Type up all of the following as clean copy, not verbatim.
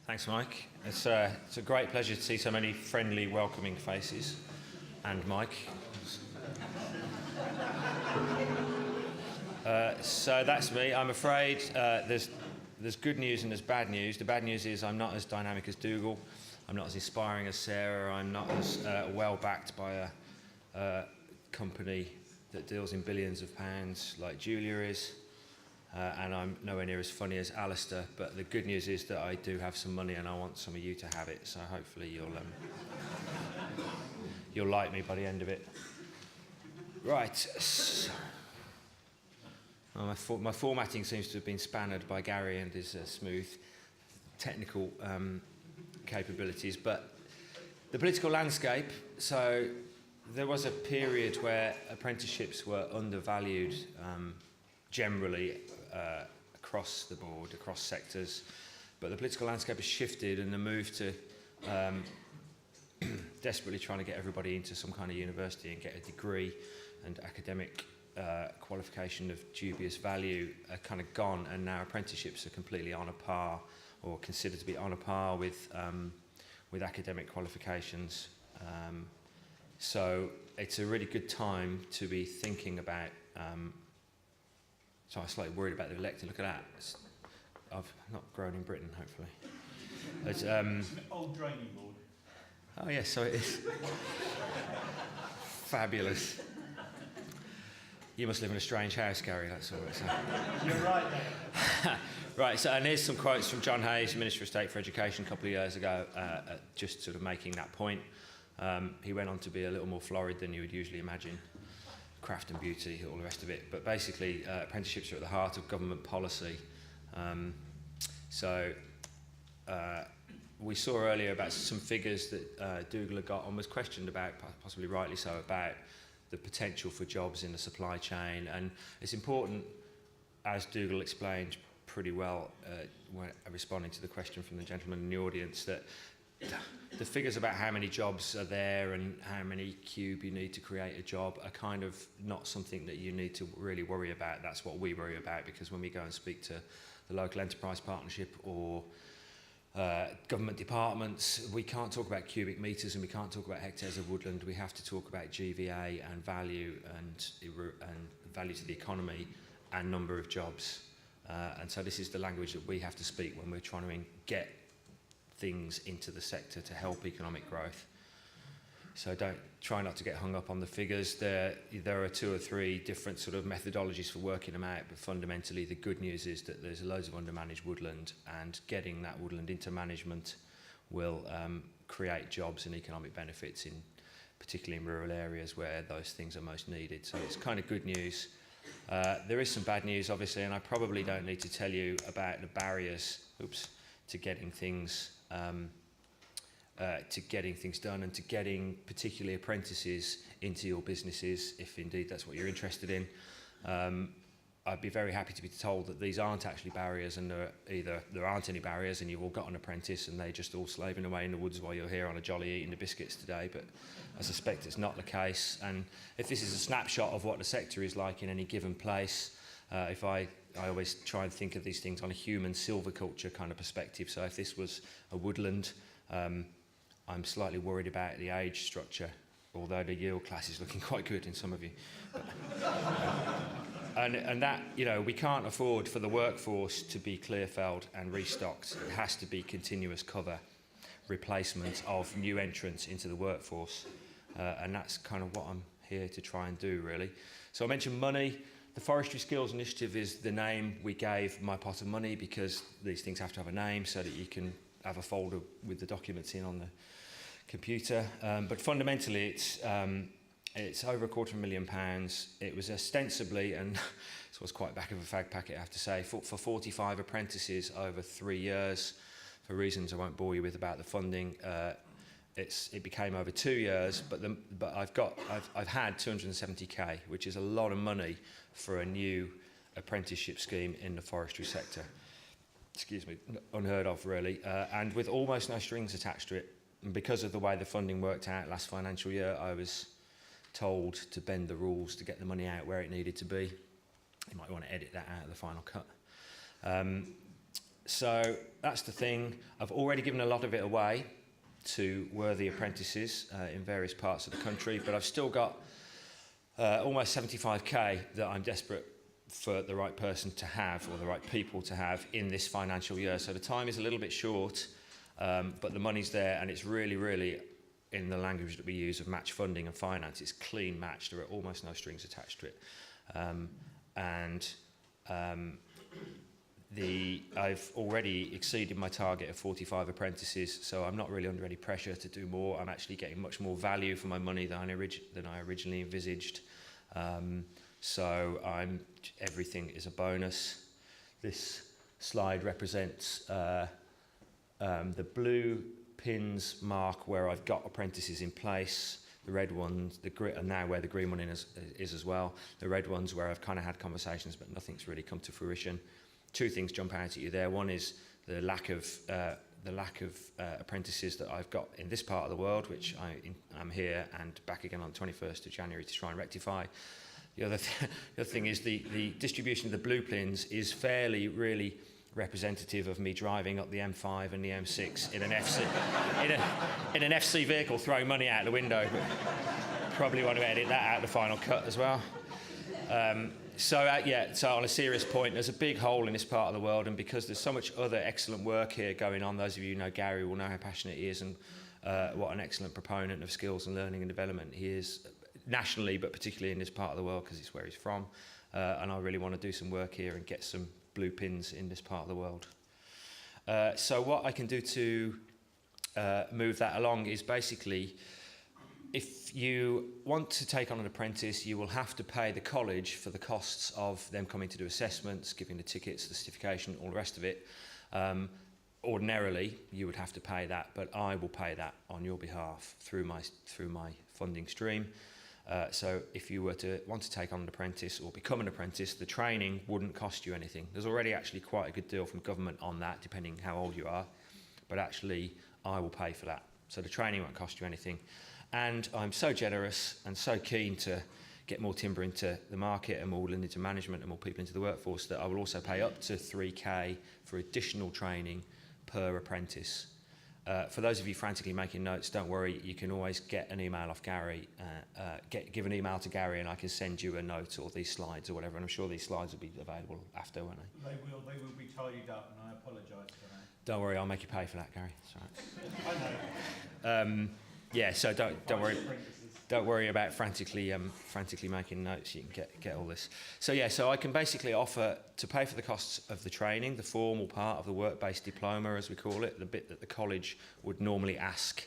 Thanks, Mike. It's a great pleasure to see so many friendly, welcoming faces. And Mike. So that's me. I'm afraid there's good news and there's bad news. The bad news is I'm not as dynamic as Dougal. I'm not as inspiring as Sarah. I'm not as well backed by a company that deals in billions of pounds like Julia is. And I'm nowhere near as funny as Alistair, but the good news is that I do have some money and I want some of you to have it, so hopefully you'll like me by the end of it. Right. So, my formatting seems to have been spannered by Gary and his smooth technical capabilities, but the political landscape, so there was a period where apprenticeships were undervalued generally across the board, across sectors, but the political landscape has shifted and the move to desperately trying to get everybody into some kind of university and get a degree and academic qualification of dubious value are kind of gone, and now apprenticeships are completely on a par, or considered to be on a par with academic qualifications. So it's a really good time to be thinking about. So I'm slightly worried about the elected. Look at that. I've not grown in Britain, hopefully. It's an old draining board. Oh yes, so it is. Fabulous. You must live in a strange house, Gary, that's all. You're right there. Right, so and here's some quotes from John Hayes, Minister of State for Education, a couple of years ago, just sort of making that point. He went on to be a little more florid than you would usually imagine. Craft and beauty, all the rest of it. But basically, apprenticeships are at the heart of government policy. We saw earlier about some figures that Dougal had got and was questioned about, possibly rightly so, about the potential for jobs in the supply chain. And it's important, as Dougal explained pretty well when responding to the question from the gentleman in the audience, that the figures about how many jobs are there and how many cube you need to create a job are kind of not something that you need to really worry about. That's what we worry about, because when we go and speak to the local enterprise partnership or government departments, we can't talk about cubic metres and we can't talk about hectares of woodland. We have to talk about GVA and value and value to the economy and number of jobs. And so this is the language that we have to speak when we're trying to get things into the sector to help economic growth. So try not to get hung up on the figures. There are 2 or 3 different sort of methodologies for working them out, but fundamentally the good news is that there's loads of undermanaged woodland, and getting that woodland into management will create jobs and economic benefits, particularly in rural areas where those things are most needed. So it's kind of good news. There is some bad news, obviously, and I probably don't need to tell you about the barriers to getting things done and to getting particularly apprentices into your businesses, if indeed that's what you're interested in. I'd be very happy to be told that these aren't actually barriers, and there aren't any barriers and you've all got an apprentice and they're just all slaving away in the woods while you're here on a jolly eating the biscuits today, but I suspect it's not the case. And if this is a snapshot of what the sector is like in any given place, I always try and think of these things on a human silviculture kind of perspective. So if this was a woodland, I'm slightly worried about the age structure, although the yield class is looking quite good in some of you. And that, we can't afford for the workforce to be clear-felled and restocked. It has to be continuous cover, replacement of new entrants into the workforce. And that's kind of what I'm here to try and do, really. So I mentioned money. The Forestry Skills Initiative is the name we gave My Pot of Money, because these things have to have a name so that you can have a folder with the documents in on the computer. But fundamentally, it's over £250,000. It was ostensibly, and this was quite back of a fag packet, I have to say, for 45 apprentices over 3 years. For reasons I won't bore you with about the funding, it became over 2 years, but I've had 270k, which is a lot of money for a new apprenticeship scheme in the forestry sector. Excuse me, unheard of really, and with almost no strings attached to it. And because of the way the funding worked out last financial year, I was told to bend the rules to get the money out where it needed to be. You might want to edit that out of the final cut. So that's the thing. I've already given a lot of it away to worthy apprentices in various parts of the country, but I've still got almost 75k that I'm desperate for the right person to have, or the right people to have in this financial year. So the time is a little bit short, but the money's there, and it's really, really, in the language that we use of match funding and finance, it's clean match. There are almost no strings attached to it. I've already exceeded my target of 45 apprentices, so I'm not really under any pressure to do more. I'm actually getting much more value for my money than I originally envisaged. So everything is a bonus. This slide represents the blue pins mark where I've got apprentices in place. The red ones, and now where the green one is as well. The red ones where I've kind of had conversations, but nothing's really come to fruition. Two things jump out at you there. One is the lack of apprentices that I've got in this part of the world, which I'm here and back again on the 21st of January to try and rectify. The other thing is the distribution of the blue pins is fairly really representative of me driving up the M5 and the M6 in an FC vehicle, throwing money out the window. But probably want to edit that out of the final cut as well. So on a serious point, there's a big hole in this part of the world, and because there's so much other excellent work here going on, those of you who know Gary will know how passionate he is and what an excellent proponent of skills and learning and development he is nationally, but particularly in this part of the world because it's where he's from. And I really want to do some work here and get some blue pins in this part of the world. So what I can do to move that along is basically, if you want to take on an apprentice, you will have to pay the college for the costs of them coming to do assessments, giving the tickets, the certification, all the rest of it. Ordinarily, you would have to pay that, but I will pay that on your behalf through my funding stream. So if you were to want to take on an apprentice or become an apprentice, the training wouldn't cost you anything. There's already actually quite a good deal from government on that, depending how old you are, but actually I will pay for that. So the training won't cost you anything. And I'm so generous and so keen to get more timber into the market and more woodland into management and more people into the workforce that I will also pay up to 3k for additional training per apprentice. For those of you frantically making notes, don't worry, you can always get an email off Gary, give an email to Gary and I can send you a note or these slides or whatever, and I'm sure these slides will be available after, won't they? They will be tidied up, and I apologise for that. Don't worry, I'll make you pay for that, Gary. It's all right. I know. Yeah, so don't worry. Don't worry about frantically making notes. You can get all this. So I can basically offer to pay for the costs of the training, the formal part of the work-based diploma, as we call it, the bit that the college would normally ask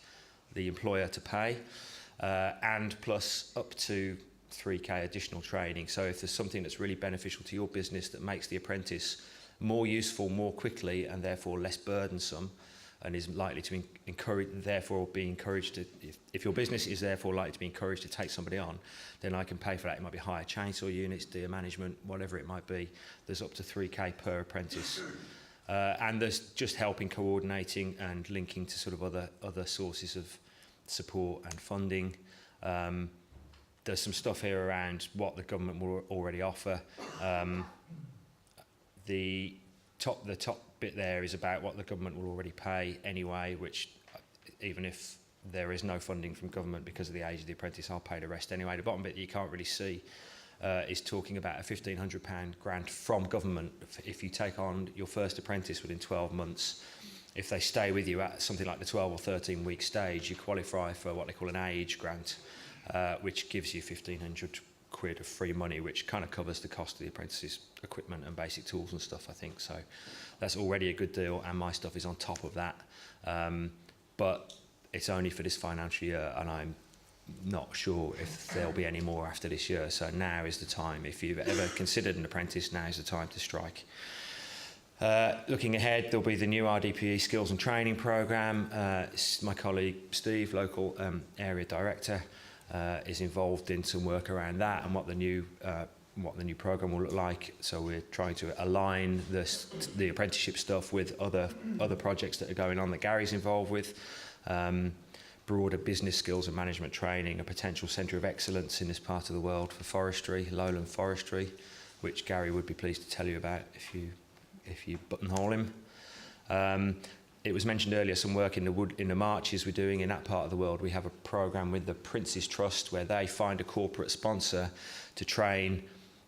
the employer to pay, and plus up to 3k additional training. So if there's something that's really beneficial to your business that makes the apprentice more useful more quickly and therefore less burdensome, and is likely to be encouraged to, if your business is therefore likely to be encouraged to take somebody on, then I can pay for that. It might be higher chainsaw units, deer management, whatever it might be. There's up to 3k per apprentice. And there's just helping coordinating and linking to sort of other sources of support and funding. There's some stuff here around what the government will already offer. The top bit there is about what the government will already pay anyway, which even if there is no funding from government because of the age of the apprentice, I'll pay the rest anyway. The bottom bit that you can't really see is talking about a £1,500 grant from government if you take on your first apprentice within 12 months. If they stay with you at something like the 12 or 13 week stage, you qualify for what they call an age grant, which gives you £1,500 of free money, which kind of covers the cost of the apprentice's equipment and basic tools and stuff, I think. So that's already a good deal, and my stuff is on top of that. But it's only for this financial year, and I'm not sure if there'll be any more after this year. So now is the time. If you've ever considered an apprentice, now is the time to strike. Looking ahead, there'll be the new RDPE Skills and Training Programme. My colleague Steve, local area director, is involved in some work around that and what the new programme will look like. So we're trying to align the apprenticeship stuff with other projects that are going on that Gary's involved with. Broader business skills and management training, a potential centre of excellence in this part of the world for forestry, lowland forestry, which Gary would be pleased to tell you about if you buttonhole him. It was mentioned earlier some work in the marches we're doing in that part of the world. We have a programme with the Prince's Trust where they find a corporate sponsor to train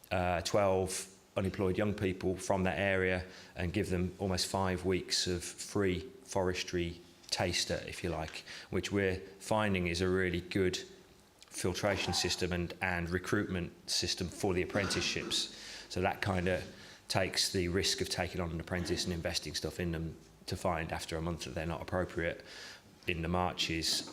12 unemployed young people from that area and give them almost 5 weeks of free forestry taster, if you like, which we're finding is a really good filtration system and recruitment system for the apprenticeships. So that kind of takes the risk of taking on an apprentice and investing stuff in them to find after a month that they're not appropriate. In the marches,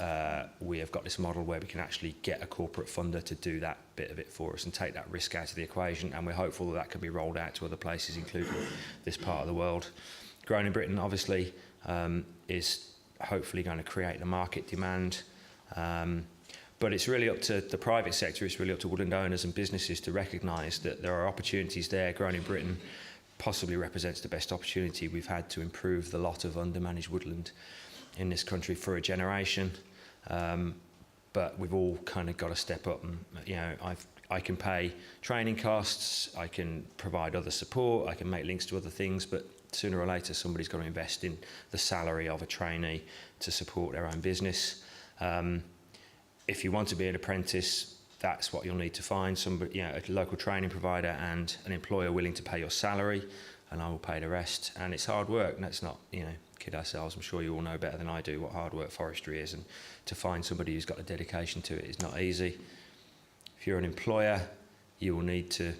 we have got this model where we can actually get a corporate funder to do that bit of it for us and take that risk out of the equation, and we're hopeful that that can be rolled out to other places, including this part of the world. Grown in Britain, obviously, is hopefully going to create the market demand, but it's really up to the private sector, it's really up to woodland owners and businesses to recognise that there are opportunities there. Grown in Britain possibly represents the best opportunity we've had to improve the lot of undermanaged woodland in this country for a generation, but we've all kind of got to step up. And I can pay training costs, I can provide other support, I can make links to other things, but sooner or later somebody's got to invest in the salary of a trainee to support their own business. If you want to be an apprentice, that's what you'll need to find, somebody, a local training provider and an employer willing to pay your salary, and I will pay the rest. And it's hard work, and that's not, kid ourselves. I'm sure you all know better than I do what hard work forestry is, and to find somebody who's got the dedication to it is not easy. If you're an employer, you will need to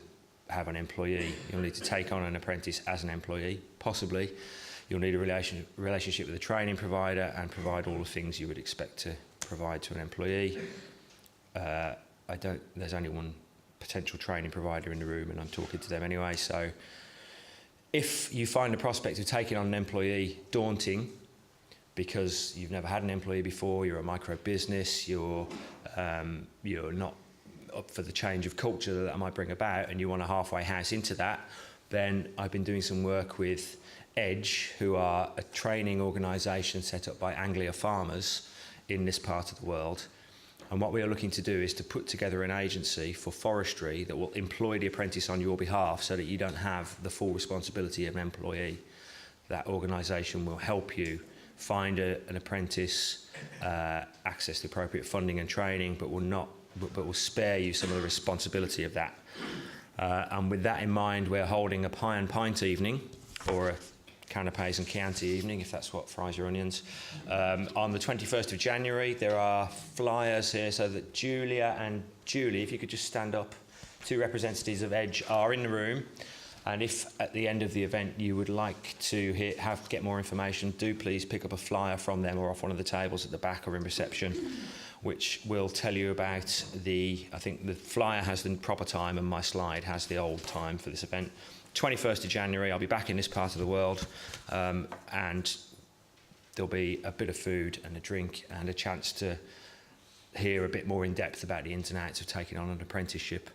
have an employee. You'll need to take on an apprentice as an employee, possibly. You'll need a relationship with a training provider and provide all the things you would expect to provide to an employee. There's only one potential training provider in the room, and I'm talking to them anyway, so if you find the prospect of taking on an employee daunting because you've never had an employee before, you're a micro business, you're not up for the change of culture that might bring about, and you want a halfway house into that, then I've been doing some work with Edge, who are a training organisation set up by Anglia farmers in this part of the world. And what we are looking to do is to put together an agency for forestry that will employ the apprentice on your behalf so that you don't have the full responsibility of an employee. That organisation will help you find an apprentice, access the appropriate funding and training, but will spare you some of the responsibility of that. And with that in mind, we're holding a pie and pint evening, or a canapes and Chianti evening, if that's what fries your onions. On the 21st of January, there are flyers here so that Julia and Julie, if you could just stand up, two representatives of Edge are in the room. And if at the end of the event you would like to get more information, do please pick up a flyer from them or off one of the tables at the back or in reception, which will tell you about I think the flyer has the proper time and my slide has the old time for this event. 21st of January, I'll be back in this part of the world, and there'll be a bit of food and a drink and a chance to hear a bit more in depth about the ins and outs of taking on an apprenticeship,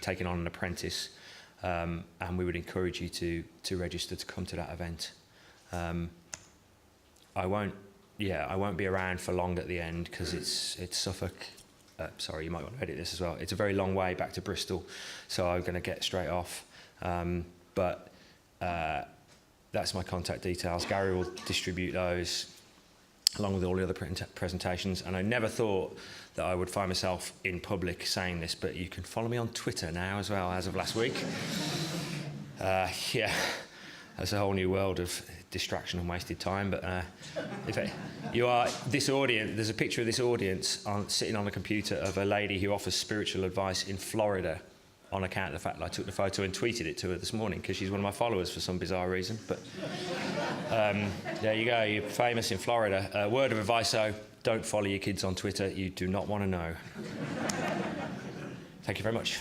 taking on an apprentice, and we would encourage you to register to come to that event. I won't be around for long at the end because it's Suffolk. Sorry, you might want to edit this as well. It's a very long way back to Bristol, so I'm going to get straight off. But that's my contact details. Gary will distribute those along with all the other presentations. And I never thought that I would find myself in public saying this, but you can follow me on Twitter now as well, as of last week. That's a whole new world of distraction and wasted time. But this audience, there's a picture of this audience sitting on a computer of a lady who offers spiritual advice in Florida on account of the fact that I took the photo and tweeted it to her this morning because she's one of my followers for some bizarre reason. But there you go, you're famous in Florida. Word of advice though, don't follow your kids on Twitter. You do not want to know. Thank you very much.